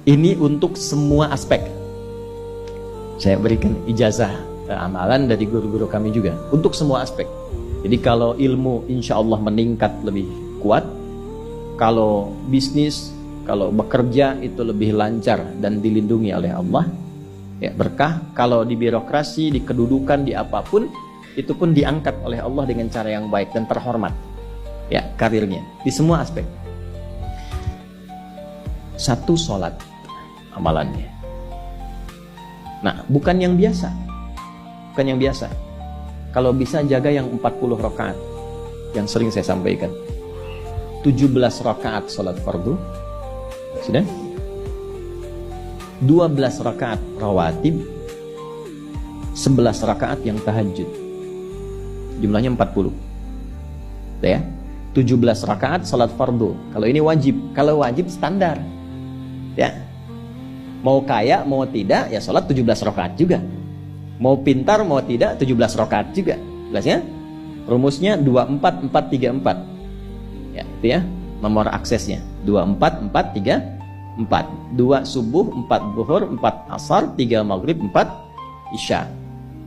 Ini untuk semua aspek. Saya berikan ijazah amalan dari guru-guru kami juga untuk semua aspek. Jadi kalau ilmu insya Allah meningkat lebih kuat, kalau bisnis, kalau bekerja itu lebih lancar dan dilindungi oleh Allah, ya berkah. Kalau di birokrasi, di kedudukan, di apapun, itu pun diangkat oleh Allah dengan cara yang baik dan terhormat, ya karirnya di semua aspek. Satu sholat amalannya. Nah, bukan yang biasa. Bukan yang biasa. Kalau bisa jaga yang 40 rakaat yang sering saya sampaikan. 17 rakaat sholat fardu. Sudah? 12 rakaat rawatib. 11 rakaat yang tahajud. Jumlahnya 40. Ya? 17 rakaat sholat fardu. Kalau ini wajib. Kalau wajib standar. Ya. Mau kaya, mau tidak, ya sholat 17 rakaat juga. Mau pintar, mau tidak, 17 rakaat juga. Jelas ya? Rumusnya 24434. Ya, itu ya. Nomor aksesnya 24434. 2 subuh, 4 zuhur, 4 asar, 3 maghrib, 4 isya.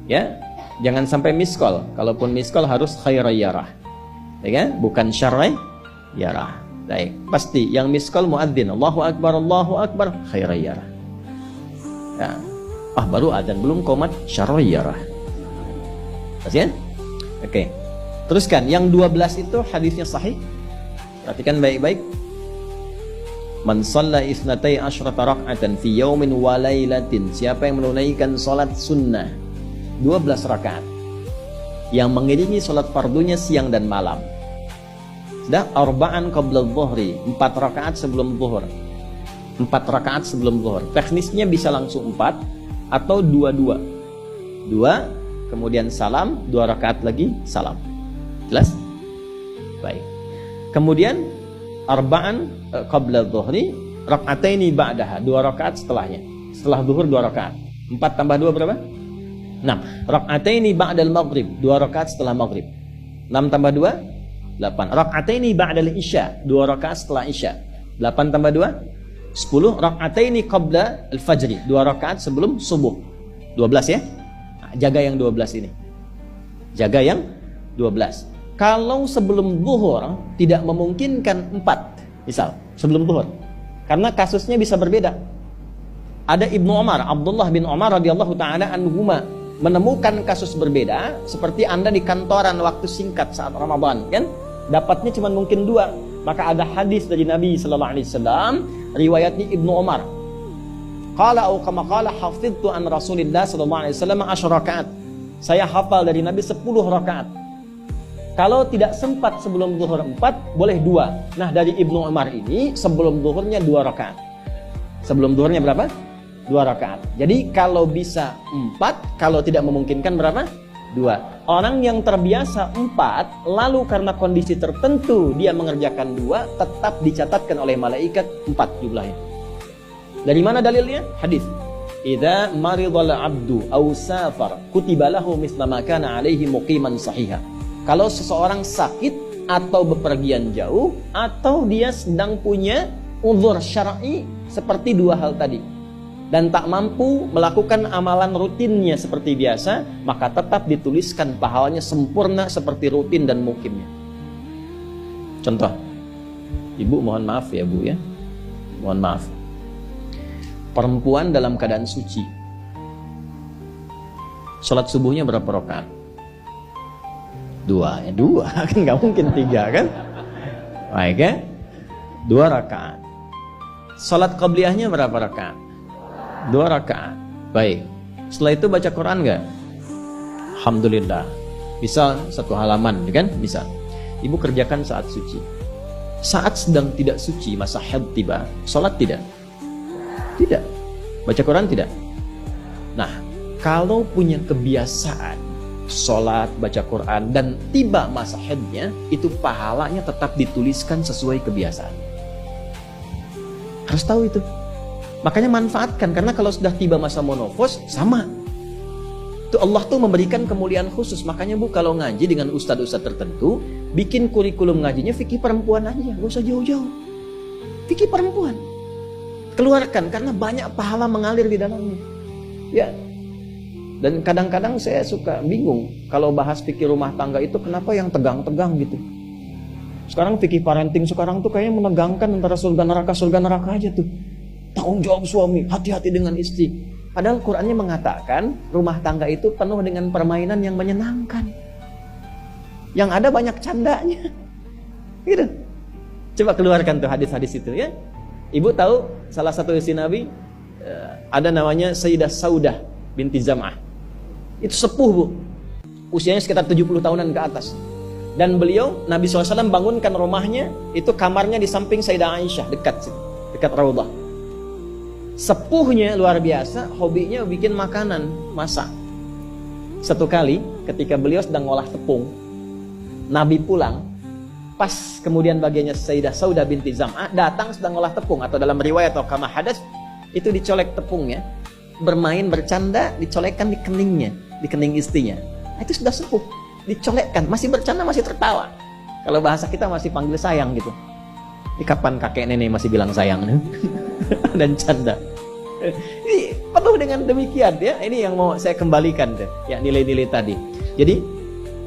Ya. Jangan sampai miskol. Kalaupun miskol harus khairayyarah. Ya kan? Bukan syarrayyarah. Baik, pasti yang miskol muadzin Allahu akbar khairayyarah. Ya. Baru adzan belum qomat syarrayyarah. Pas ya? Oke. Teruskan yang 12 itu hadisnya sahih. Perhatikan baik-baik. Man shalla isnatai asyrata rak'atan fi yaumin wa lailatin. Siapa yang menunaikan salat sunnah 12 rakaat yang mengiringi salat fardunya siang dan malam. Sudah arba'an qabla dhuhri, 4 rakaat sebelum zuhur. 4 rakaat sebelum zuhur. Teknisnya bisa langsung 4 atau 2-2. 2 kemudian salam, 2 rakaat lagi salam. Jelas? Baik. Kemudian arba'an qabla dhuhri, rak'ataini ba'daha, 2 rakaat setelahnya. Setelah zuhur 2 rakaat. 4 tambah 2 berapa? 6. Rak'ataini ba'dal maghrib, 2 rakaat setelah maghrib. 6 tambah 2 8. Rak'ataini ba'dal isya, 2 rakaat setelah isya. 8 tambah 2 10. Rak'ataini qabla al-fajri, 2 rakaat sebelum subuh. 12 ya. Nah, jaga yang 12 ini. Jaga yang 12. Kalau sebelum zuhur tidak memungkinkan 4, misal sebelum zuhur, karena kasusnya bisa berbeda. Ada Ibnu Umar, Abdullah bin Umar radhiyallahu taala anhuma, menemukan kasus berbeda. Seperti Anda di kantoran waktu singkat saat Ramadan, kan? Dapatnya cuma mungkin 2. Maka ada hadis dari Nabi sallallahu alaihi wasallam, riwayatnya Ibnu Umar. Qala au kama qala hafidtu an Rasulillah sallallahu alaihi wasallam 10 rakaat. Saya hafal dari Nabi 10 rakaat. Kalau tidak sempat sebelum zuhur 4, boleh 2. Nah, dari Ibnu Umar ini sebelum zuhurnya 2 rakaat. Sebelum zuhurnya berapa? 2 rakaat. Jadi kalau bisa 4, kalau tidak memungkinkan berapa? 2. Orang yang terbiasa 4, lalu karena kondisi tertentu dia mengerjakan 2, tetap dicatatkan oleh malaikat 4 jumlahnya. Dari mana dalilnya? Hadis. Idza maridal abdu aw safar kutiba lahu misla ma kana alaihi muqiman sahiha. Kalau seseorang sakit atau bepergian jauh, atau dia sedang punya uzur syar'i seperti 2 hal tadi, dan tak mampu melakukan amalan rutinnya seperti biasa, maka tetap dituliskan pahalanya sempurna seperti rutin dan mukimnya. Contoh, ibu mohon maaf ya bu ya, mohon maaf. Perempuan dalam keadaan suci, sholat subuhnya berapa rakaat? 2 ya, 2 kan nggak mungkin 3 kan? Baik ya, 2 rakaat. Sholat qabliyahnya berapa rakaat? 2 rakaat. Baik. Setelah itu baca Quran nggak? Alhamdulillah. Bisa 1 halaman, kan? Bisa. Ibu kerjakan saat suci. Saat sedang tidak suci, masa haid tiba, sholat tidak? Tidak. Baca Quran tidak? Nah, kalau punya kebiasaan sholat, baca Quran, dan tiba masa haidnya, itu pahalanya tetap dituliskan sesuai kebiasaan. Harus tahu itu. Makanya manfaatkan, karena kalau sudah tiba masa monofos, sama. Itu Allah tuh memberikan kemuliaan khusus. Makanya bu, kalau ngaji dengan ustadz-ustadz tertentu, bikin kurikulum ngajinya fikih perempuan aja, gak usah jauh-jauh. Fikih perempuan. Keluarkan, karena banyak pahala mengalir di dalamnya. Ya. Dan kadang-kadang saya suka bingung kalau bahas fikih rumah tangga itu kenapa yang tegang-tegang gitu. Sekarang fikih parenting sekarang tuh kayaknya menegangkan antara surga neraka aja tuh. Tanggung jawab suami, hati-hati dengan istri. Padahal Qur'annya mengatakan rumah tangga itu penuh dengan permainan yang menyenangkan. Yang ada banyak candanya. Gitu. Coba keluarkan tuh hadis-hadis itu ya. Ibu tahu salah satu istri Nabi ada namanya Sayyidah Saudah binti Zam'ah. Itu sepuh, Bu. Usianya sekitar 70 tahunan ke atas. Dan beliau, Nabi SAW bangunkan rumahnya, itu kamarnya di samping Sayyidah Aisyah, dekat Raudhah. Sepuhnya luar biasa, hobinya bikin makanan, masak. Satu kali ketika beliau sedang ngolah tepung, Nabi pulang, pas kemudian bagiannya Sayyidah Saudah binti Zam'ah datang sedang ngolah tepung, atau dalam riwayat atau kama hadas itu dicolek tepungnya, bermain bercanda, dicolekkan di keningnya, di kening istrinya. Nah, itu sudah sepuh, dicolekkan, masih bercanda, masih tertawa. Kalau bahasa kita masih panggil sayang gitu. Ini kapan kakek nenek masih bilang sayang dan canda. Ini penuh dengan demikian ya. Ini yang mau saya kembalikan deh, ya, nilai-nilai tadi. Jadi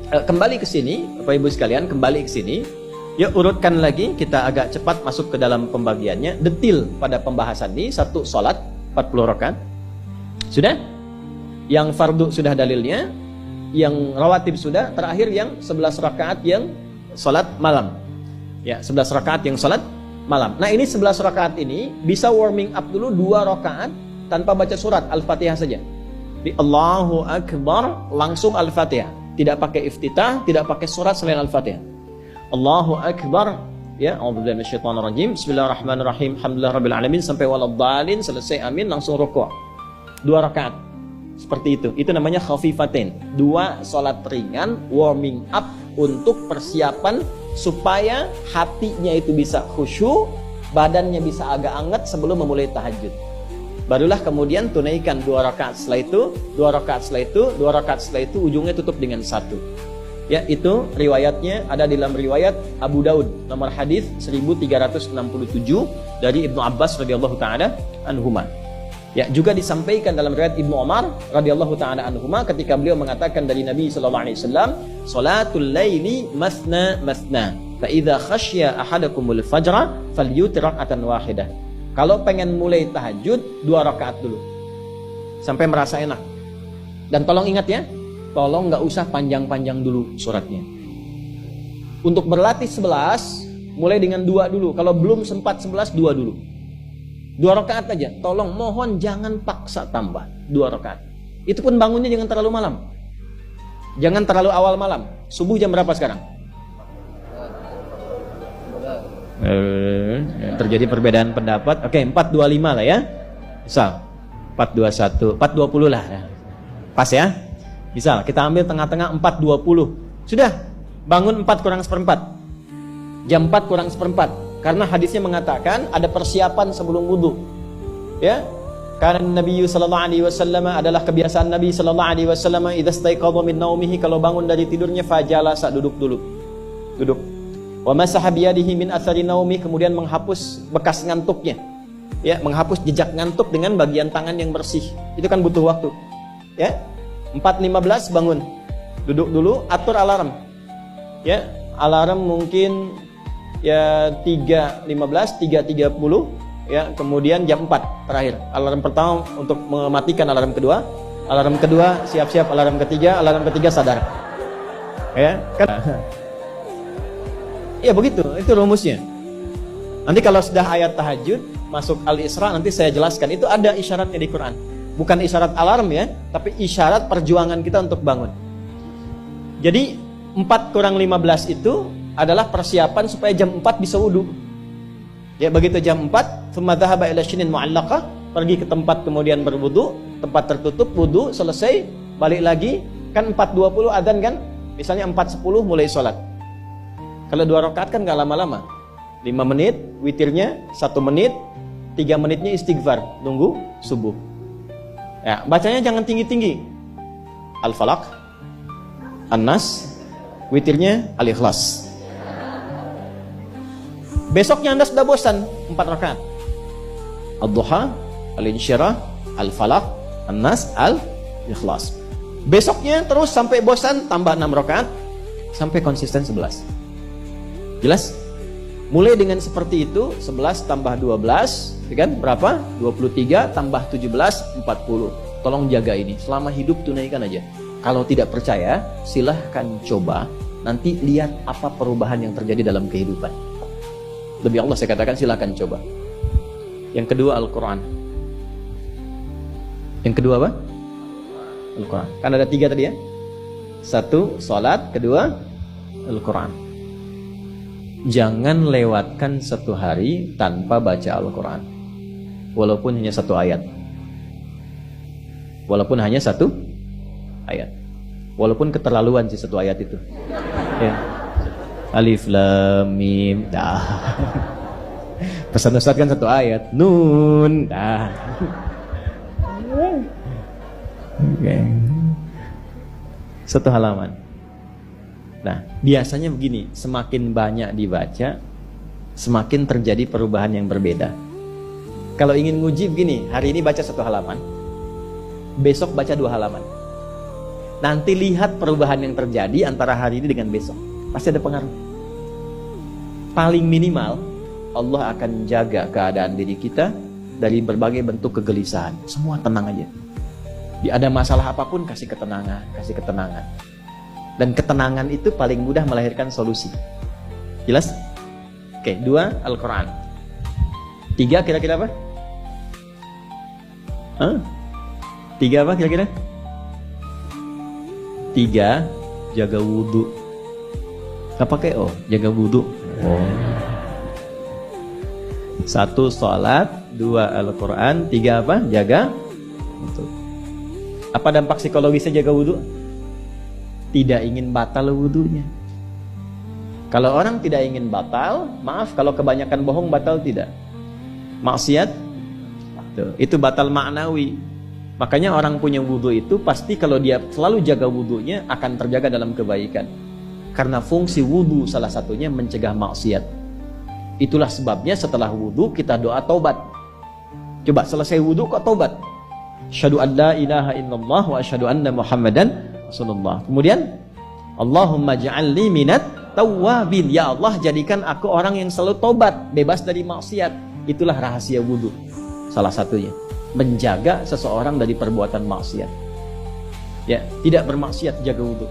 kembali ke sini, Bapak Ibu sekalian, kembali ke sini. Yuk urutkan lagi, kita agak cepat masuk ke dalam pembagiannya. Detil pada pembahasan ini, satu salat 40 rakaat. Sudah? Yang fardu sudah dalilnya, yang rawatib sudah, terakhir yang 11 rakaat yang salat malam. Ya, 11 rakaat yang salat malam. Nah, ini 11 rakaat ini bisa warming up dulu 2 rakaat tanpa baca surat Al-Fatihah saja. Di Allahu Akbar langsung Al-Fatihah. Tidak pakai iftitah, tidak pakai surat selain Al-Fatihah. Allahu Akbar, ya, a'udzubillahi minasyaitonirrajim. Bismillahirrahmanirrahim. Alhamdulillahirabbil alamin sampai waladhdallin, selesai amin langsung rukuk. 2 rakaat. Seperti itu. Itu namanya khafifatain. 2 salat ringan warming up untuk persiapan supaya hatinya itu bisa khusyuk, badannya bisa agak hangat sebelum memulai tahajud. Barulah kemudian tunaikan 2 rakaat setelah itu, 2 rakaat setelah itu, 2 rakaat setelah itu, ujungnya tutup dengan 1. Ya, itu riwayatnya ada di dalam riwayat Abu Daud, nomor hadis 1367 dari Ibnu Abbas radhiyallahu taala anhuma. Ya, juga disampaikan dalam riwayat Ibnu Umar radhiyallahu taala anhuma ketika beliau mengatakan dari Nabi sallallahu alaihi wasallam, "Salatul laili masna masna, fa idza khasya ahadakumul fajra falyutir rak'atan wahidah." Kalau pengen mulai tahajud 2 rakaat dulu sampai merasa enak. Dan tolong ingat ya, tolong nggak usah panjang-panjang dulu suratnya. Untuk berlatih 11, mulai dengan 2 dulu. Kalau belum sempat 11, 2 dulu. 2 rakaat aja. Tolong, mohon jangan paksa tambah 2 rakaat. Itu pun bangunnya jangan terlalu malam. Jangan terlalu awal malam. Subuh jam berapa sekarang? Terjadi perbedaan pendapat. Oke, 4.25 lah ya. Misal 4.21, 4.20 lah. Pas ya. Misal kita ambil tengah-tengah 4.20. Sudah, bangun 4 kurang seperempat. Jam 4 kurang seperempat. Karena hadisnya mengatakan ada persiapan sebelum wudu. Ya. Karena Nabi sallallahu alaihi wasallam adalah kebiasaan Nabi sallallahu alaihi wasallam idza staiqadha min naumihi, kalau bangun dari tidurnya fajalasa, duduk dulu. Duduk. Wa masaha biyadihi min athari naumi, kemudian menghapus bekas ngantuknya. Ya, menghapus jejak ngantuk dengan bagian tangan yang bersih. Itu kan butuh waktu. Ya. 4.15 bangun. Duduk dulu, atur alarm. Ya, alarm mungkin ya 3.15, 3.30, ya, kemudian jam 4 terakhir. Alarm pertama untuk mematikan alarm kedua. Alarm kedua siap-siap, alarm ketiga sadar. Ya, kan? Ya begitu, itu rumusnya. Nanti kalau sudah ayat tahajud masuk Al-Isra, nanti saya jelaskan. Itu ada isyaratnya di Quran. Bukan isyarat alarm ya, tapi isyarat perjuangan kita untuk bangun. Jadi 4 kurang 15 itu adalah persiapan supaya jam 4 bisa wudu. Ya, begitu jam 4, thumma dhahaba ila shinin mu'allaqah, pergi ke tempat kemudian berwudu, tempat tertutup, wudu, selesai, balik lagi, kan 4.20 adzan kan? Misalnya 4.10 mulai sholat. Kalau 2 rakaat kan gak lama-lama. 5 menit, witirnya 1 menit, 3 menitnya istighfar, nunggu subuh. Ya, bacanya jangan tinggi-tinggi. Al-Falaq, An-Nas, witirnya Al-Ikhlas. Besoknya Anda sudah bosan 4 rakaat. Ad-Duha, Al-Insyirah, Al-Falaq, An-Nas, Al-Ikhlas. Besoknya terus sampai bosan tambah 6 rakaat sampai konsisten 11. Jelas? Mulai dengan seperti itu, 11 tambah 12, ya kan? Berapa? 23 tambah 17, 40. Tolong jaga ini, selama hidup tunaikan aja. Kalau tidak percaya, silahkan coba. Nanti lihat apa perubahan yang terjadi dalam kehidupan. Demi Allah saya katakan silahkan coba. Yang kedua Al-Quran. Yang kedua apa? Al-Quran. Kan ada 3 tadi ya? 1, salat. Kedua, Al-Quran. Jangan lewatkan 1 hari tanpa baca Al-Quran. Walaupun hanya 1 ayat. Walaupun hanya 1 ayat. Walaupun keterlaluan sih 1 ayat itu. Ya. Alif Lam Mim. Dah. Pesan Ustaz kan 1 ayat. Nun. Dah. Oke. 1 halaman. Nah, biasanya begini, semakin banyak dibaca, semakin terjadi perubahan yang berbeda. Kalau ingin nguji begini, hari ini baca 1 halaman, besok baca 2 halaman. Nanti lihat perubahan yang terjadi antara hari ini dengan besok. Pasti ada pengaruh. Paling minimal, Allah akan jaga keadaan diri kita dari berbagai bentuk kegelisahan. Semua tenang aja. Ada masalah apapun, kasih ketenangan, kasih ketenangan. Dan ketenangan itu paling mudah melahirkan solusi. Jelas? Oke, 2, Al-Quran. 3 kira-kira apa? 3 apa kira-kira? 3, jaga wudhu. Gak pakai jaga wudhu. 1, sholat. 2, Al-Quran. 3 apa? Jaga wudhu. Apa dampak psikologisnya jaga wudhu? Tidak ingin batal wudhunya. Kalau orang tidak ingin batal, maaf kalau kebanyakan bohong batal tidak. Maksiat, itu batal maknawi. Makanya orang punya wudhu itu pasti kalau dia selalu jaga wudhunya akan terjaga dalam kebaikan. Karena fungsi wudhu salah satunya mencegah maksiat. Itulah sebabnya setelah wudhu kita doa taubat. Coba selesai wudhu kok taubat. Asyhadu an la ilaha illallah wa asyhadu anna Muhammadan Rasulullah. Kemudian Allahumma ja'alni minat tawwabin. Ya Allah, jadikan aku orang yang selalu tobat, bebas dari maksiat. Itulah rahasia wudhu. Salah satunya menjaga seseorang dari perbuatan maksiat. Ya, tidak bermaksiat, jaga wudhu.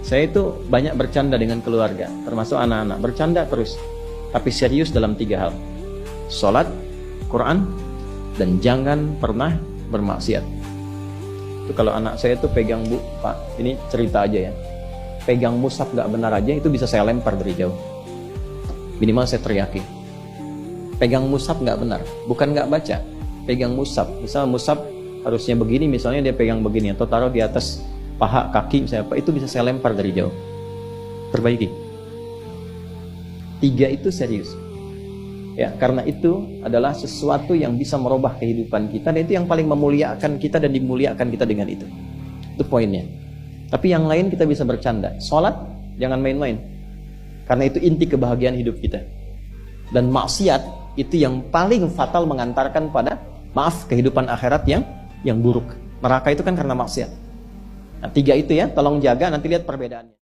Saya itu banyak bercanda dengan keluarga, termasuk anak-anak. Bercanda terus, tapi serius dalam 3 hal. Salat, Quran, dan jangan pernah bermaksiat. Itu kalau anak saya tuh pegang, Bu, Pak, ini cerita aja ya, pegang mushaf gak benar aja itu bisa saya lempar dari jauh. Minimal saya teriaki. Pegang mushaf gak benar, bukan gak baca, pegang mushaf. Misal mushaf harusnya begini, misalnya dia pegang begini atau taruh di atas paha, kaki misalnya apa, itu bisa saya lempar dari jauh. Perbaiki. 3 itu serius. Ya, karena itu adalah sesuatu yang bisa merubah kehidupan kita, dan itu yang paling memuliakan kita dan dimuliakan kita dengan itu. Itu poinnya. Tapi yang lain kita bisa bercanda. Sholat jangan main-main, karena itu inti kebahagiaan hidup kita. Dan maksiat itu yang paling fatal mengantarkan pada, maaf, kehidupan akhirat yang buruk. Neraka itu kan karena maksiat. Nah, 3 itu ya, tolong jaga, nanti lihat perbedaannya.